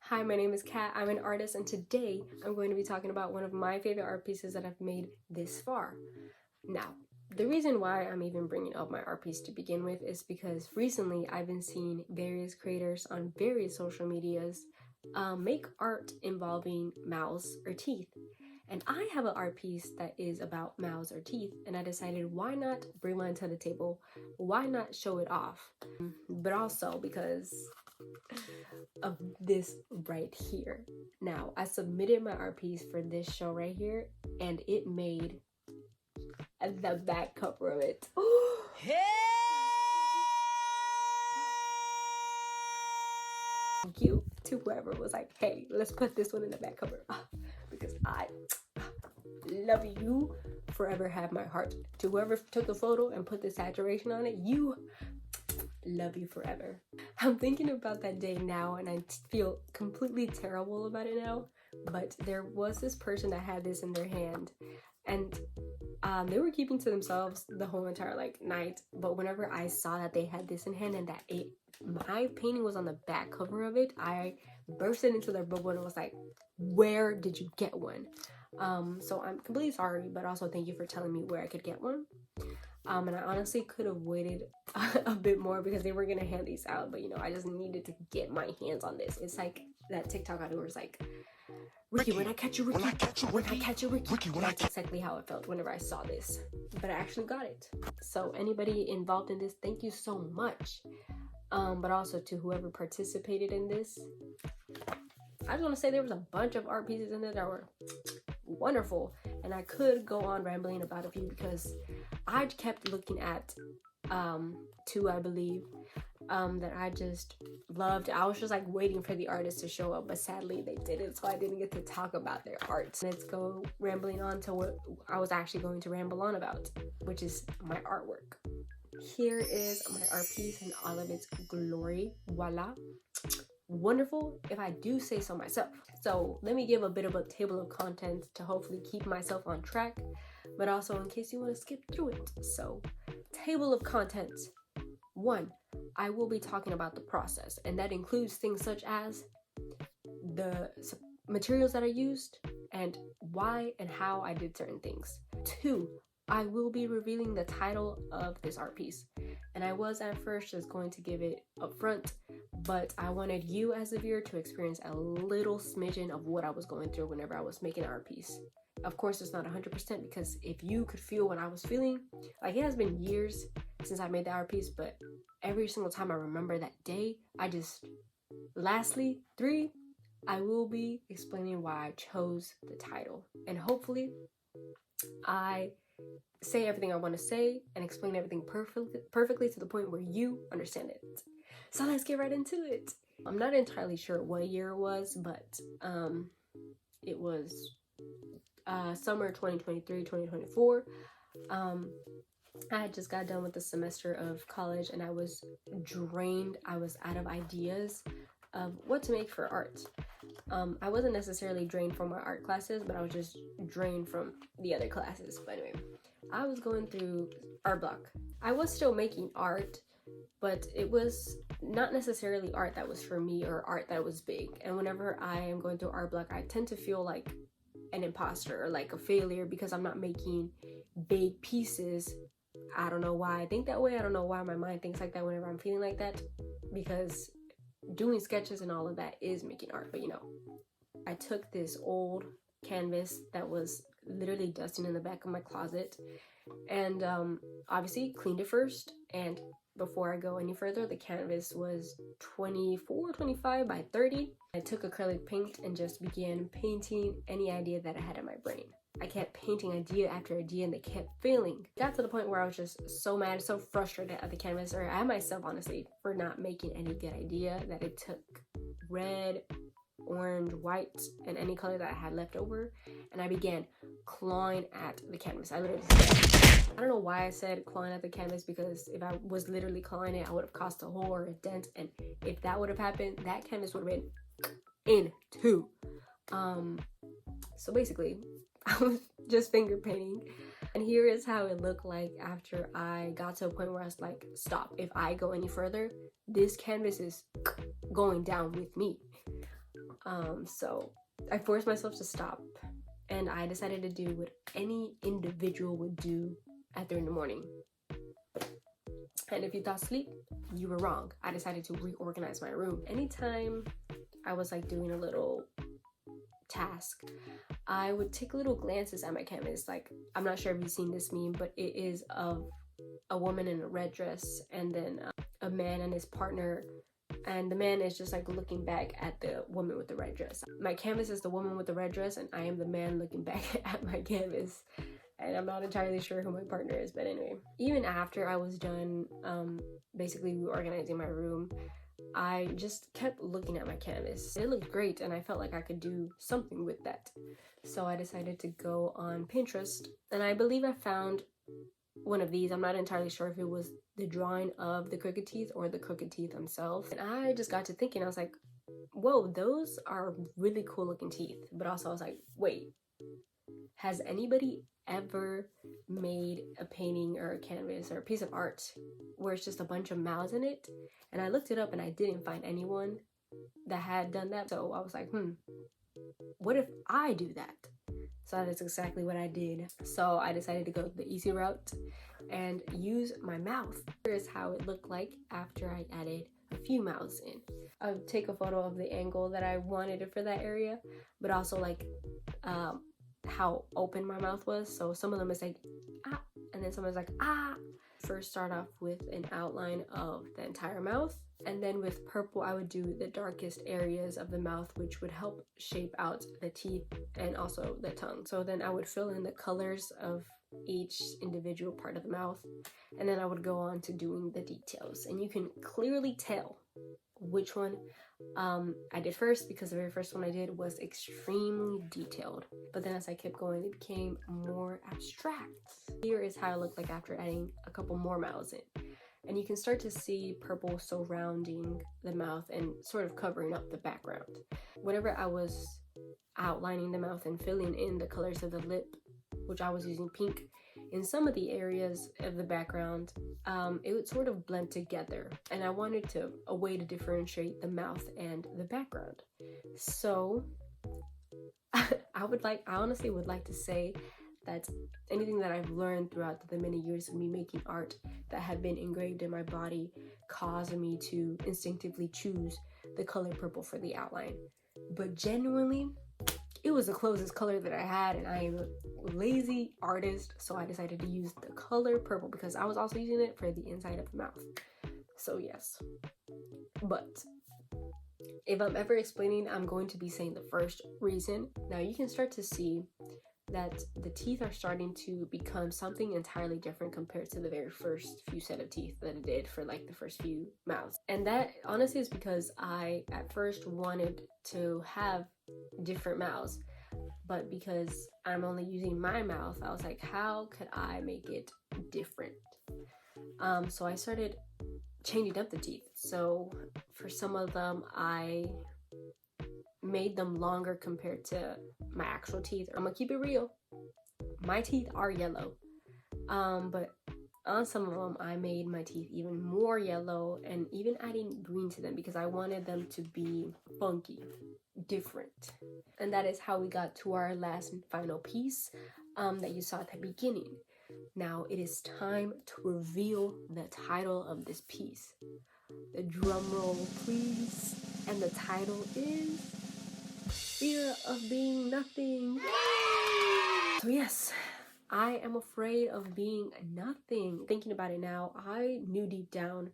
Hi, my name is Kat. I'm an artist, and today I'm going to be talking about one of my favorite art pieces that I've made this far. Now, the reason why I'm even bringing up my art piece to begin with is because recently I've been seeing various creators on various social medias make art involving mouths or teeth. And I have an art piece that is about mouths or teeth, and I decided why not bring mine to the table? Why not show it off? But also because of this right here. Now, I submitted my art piece for this show right here, and it made the back cover of it. Thank you to whoever was like, hey, let's put this one in the back cover, because I love you, forever have my heart. To whoever took the photo and put the saturation on it, you love you forever. I'm thinking about that day now and I feel completely terrible about it now, but there was this person that had this in their hand, and they were keeping to themselves the whole entire night, but whenever I saw that they had this in hand and that my painting was on the back cover of it, I bursted into their bubble and was like, where did you get one? So I'm completely sorry, but also thank you for telling me where I could get one. And I honestly could have waited a bit more because they were gonna hand these out, but I just needed to get my hands on this. It's like that TikTok audio was like, Ricky, when I catch you, Ricky, when I catch you, Ricky. That's exactly how it felt whenever I saw this, but I actually got it. So anybody involved in this, thank you so much. But also to whoever participated in this, I just want to say there was a bunch of art pieces in there that were wonderful, and I could go on rambling about a few because I kept looking at two, I believe, that I just loved. I was just like waiting for the artists to show up, but sadly they didn't, so I didn't get to talk about their art. Let's go rambling on to what I was actually going to ramble on about, which is my artwork. Here is my art piece in all of its glory. Voila. Wonderful, if I do say so myself. So let me give a bit of a table of contents to hopefully keep myself on track, but also in case you want to skip through it. So, table of contents. 1, I will be talking about the process, and that includes things such as the materials that I used and why and how I did certain things. 2, I will be revealing the title of this art piece, and I was at first just going to give it up front, but I wanted you as a viewer to experience a little smidgen of what I was going through whenever I was making an art piece. Of course, it's not 100% because if you could feel what I was feeling, like it has been years since I made the art piece, but every single time I remember that day, lastly, 3, I will be explaining why I chose the title, and hopefully I say everything I want to say and explain everything perfectly to the point where you understand it. So let's get right into it. I'm not entirely sure what year it was, but it was summer 2023, 2024. I had just got done with the semester of college and I was drained. I was out of ideas of what to make for art. I wasn't necessarily drained from my art classes, but I was just drained from the other classes. But anyway, I was going through art block. I was still making art, but it was not necessarily art that was for me or art that was big. And whenever I am going through art block, I tend to feel like an imposter or like a failure because I'm not making big pieces. I don't know why I think that way. I don't know why my mind thinks like that whenever I'm feeling like that, because doing sketches and all of that is making art. But I took this old canvas that was literally dusting in the back of my closet and obviously cleaned it first. And before I go any further, the canvas was 25 by 30. I took acrylic paint and just began painting any idea that I had in my brain. I kept painting idea after idea and they kept failing. Got to the point where I was just so mad, so frustrated at the canvas, or at myself honestly, for not making any good idea, that it took red, orange, white, and any color that I had left over, and I began clawing at the canvas. I literally said, I don't know why I said clawing at the canvas, because if I was literally clawing it, I would have caused a hole or a dent, and if that would have happened, that canvas would have been in two. So basically, I was just finger painting, and here is how it looked like after I got to a point where I was like, stop, if I go any further, this canvas is going down with me. So I forced myself to stop, and I decided to do what any individual would do at 3 in the morning. And if you thought sleep, you were wrong. I decided to reorganize my room. Anytime I was like doing a little task, I would take little glances at my canvas. Like, I'm not sure if you've seen this meme, but it is of a woman in a red dress and then a man and his partner, and the man is just like looking back at the woman with the red dress. My canvas is the woman with the red dress, and I am the man looking back at my canvas. And I'm not entirely sure who my partner is, but anyway. Even after I was done basically reorganizing my room, I just kept looking at my canvas. It looked great, and I felt like I could do something with that. So I decided to go on Pinterest, and I believe I found one of these. I'm not entirely sure if it was the drawing of the crooked teeth or the crooked teeth themselves. And I just got to thinking, I was like, whoa, those are really cool looking teeth. But also I was like, wait, has anybody ever made a painting or a canvas or a piece of art where it's just a bunch of mouths in it? And I looked it up and I didn't find anyone that had done that. So I was like, what if I do that? So that's exactly what I did. So I decided to go the easy route and use my mouth. Here's how it looked like after I added a few mouths in. I would take a photo of the angle that I wanted it for that area, but also like how open my mouth was. So some of them is like ah, and then some is like ah. First start off with an outline of the entire mouth, and then with purple I would do the darkest areas of the mouth, which would help shape out the teeth and also the tongue. So then I would fill in the colors of each individual part of the mouth, and then I would go on to doing the details. And you can clearly tell which one I did first, because the very first one I did was extremely detailed, but then as I kept going it became more abstract. Here is how it looked like after adding a couple more mouths in, and you can start to see purple surrounding the mouth and sort of covering up the background. Whenever I was outlining the mouth and filling in the colors of the lip, which I was using pink, in some of the areas of the background, it would sort of blend together, and I wanted a way to differentiate the mouth and the background. So I honestly would like to say that anything that I've learned throughout the many years of me making art that have been engraved in my body caused me to instinctively choose the color purple for the outline. But genuinely, it was the closest color that I had, and I am a lazy artist, so I decided to use the color purple because I was also using it for the inside of the mouth. So yes. But if I'm ever explaining, I'm going to be saying the first reason. Now you can start to see that the teeth are starting to become something entirely different compared to the very first few set of teeth that I did for like the first few mouths. And that honestly is because I at first wanted to have different mouths, but because I'm only using my mouth, I was like, how could I make it different? So I started changing up the teeth. So for some of them, I made them longer compared to my actual teeth. I'm gonna keep it real. My teeth are yellow. But on some of them, I made my teeth even more yellow and even adding green to them because I wanted them to be funky, different. And that is how we got to our last and final piece that you saw at the beginning. Now it is time to reveal the title of this piece. The drum roll, please. And the title is Fear of Being Nothing. So yes, I am afraid of being nothing. Thinking about it now, I knew deep down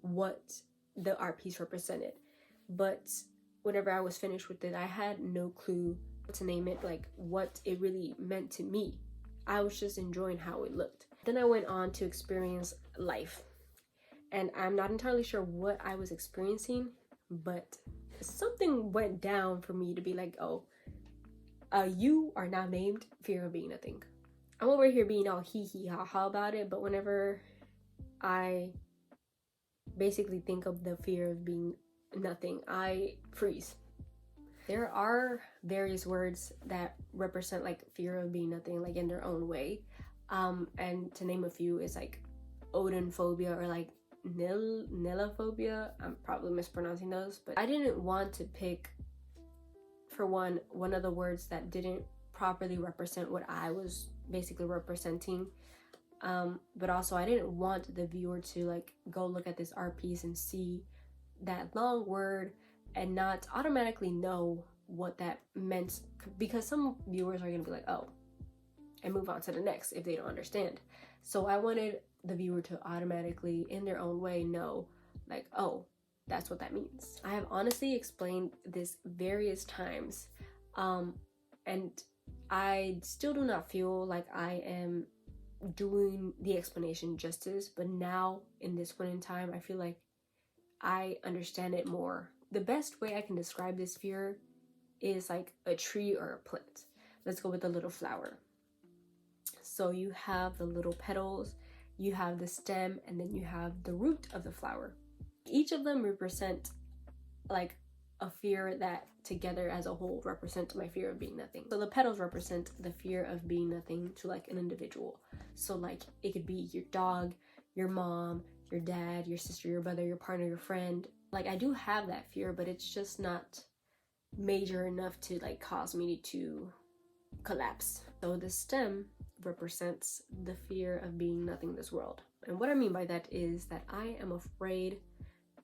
what the art piece represented, but whenever I was finished with it, I had no clue what to name it, like what it really meant to me. I was just enjoying how it looked. Then I went on to experience life, and I'm not entirely sure what I was experiencing, but something went down for me to be like, oh, you are now named Fear of Being Nothing. I'm over here being all hee hee ha ha about it, but whenever I basically think of the fear of being nothing, I freeze. There are various words that represent like fear of being nothing, like in their own way. And to name a few is like odonphobia or like nilophobia. I'm probably mispronouncing those, but I didn't want to pick for one of the words that didn't properly represent what I was basically representing. But also I didn't want the viewer to like go look at this art piece and see that long word and not automatically know what that meant, because some viewers are gonna be like, oh, and move on to the next if they don't understand. So I wanted the viewer to automatically in their own way know like, oh, that's what that means. I have honestly explained this various times, and I still do not feel like I am doing the explanation justice, but now in this point in time I feel like I understand it more. The best way I can describe this fear is like a tree or a plant. Let's go with the little flower. So you have the little petals, you have the stem, and then you have the root of the flower. Each of them represent like a fear that together as a whole represent my fear of being nothing. So the petals represent the fear of being nothing to like an individual. So like it could be your dog, your mom, your dad, your sister, your brother, your partner, your friend. Like I do have that fear, but it's just not major enough to like cause me to collapse. So the stem represents the fear of being nothing in this world. And what I mean by that is that I am afraid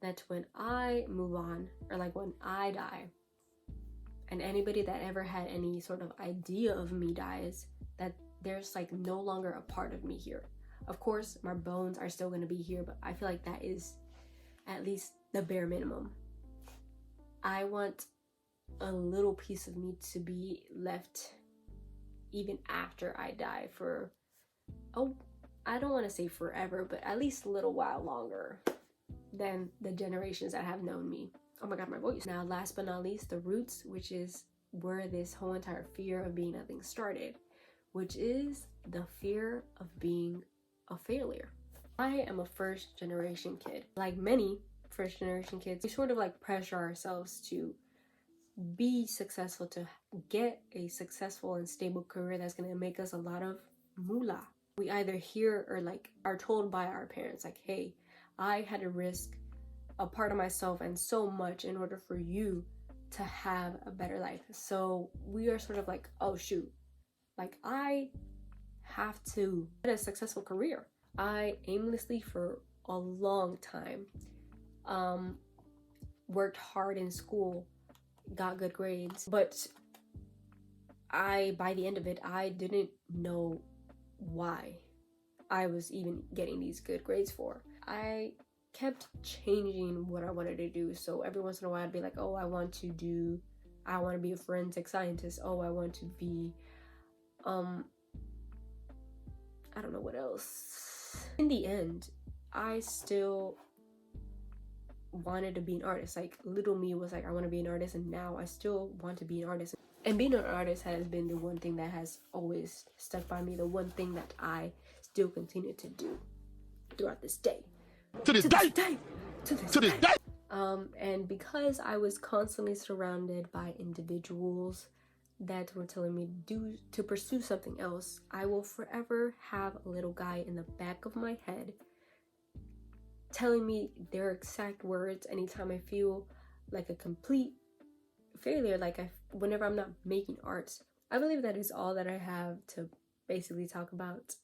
that when I move on, or like when I die, and anybody that ever had any sort of idea of me dies, that there's like no longer a part of me here. Of course, my bones are still going to be here, but I feel like that is at least the bare minimum. I want a little piece of me to be left even after I die for, oh, I don't want to say forever, but at least a little while longer than the generations that have known me. Oh my god, my voice. Now, last but not least, the roots, which is where this whole entire fear of being nothing started, which is the fear of being a failure. I am a first generation kid. Like many first generation kids, we sort of like pressure ourselves to be successful, to get a successful and stable career that's going to make us a lot of moolah. We either hear or like are told by our parents like, hey, I had to risk a part of myself and so much in order for you to have a better life. So we are sort of like, oh shoot, like I have to get a successful career. I aimlessly for a long time worked hard in school, got good grades, but by the end of it, I didn't know why I was even getting these good grades for. I kept changing what I wanted to do. So every once in a while I'd be like, oh, I want to be a forensic scientist. Oh, I want to be, I don't know what else. In the end, I still wanted to be an artist. Like little me was like, I want to be an artist, and now I still want to be an artist. And being an artist has been the one thing that has always stuck by me, the one thing that I still continue to do throughout this day. To this day. And because I was constantly surrounded by individuals that were telling me to pursue something else, I will forever have a little guy in the back of my head telling me their exact words anytime I feel like a complete failure, whenever I'm not making art. I believe that is all that I have to basically talk about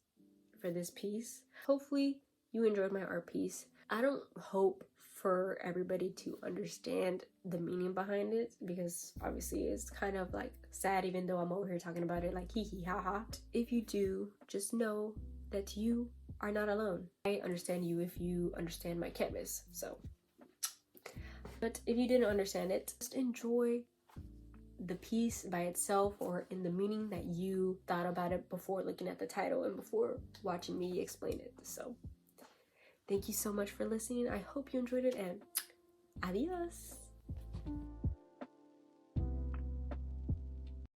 for this piece. Hopefully you enjoyed my art piece. I don't hope for everybody to understand the meaning behind it, because obviously it's kind of like sad, even though I'm over here talking about it like hee hee ha ha. If you do, just know that you are not alone. I understand you if you understand my canvas. So, but if you didn't understand it, just enjoy the piece by itself or in the meaning that you thought about it before looking at the title and before watching me explain it. So thank you so much for listening. I hope you enjoyed it, and adios.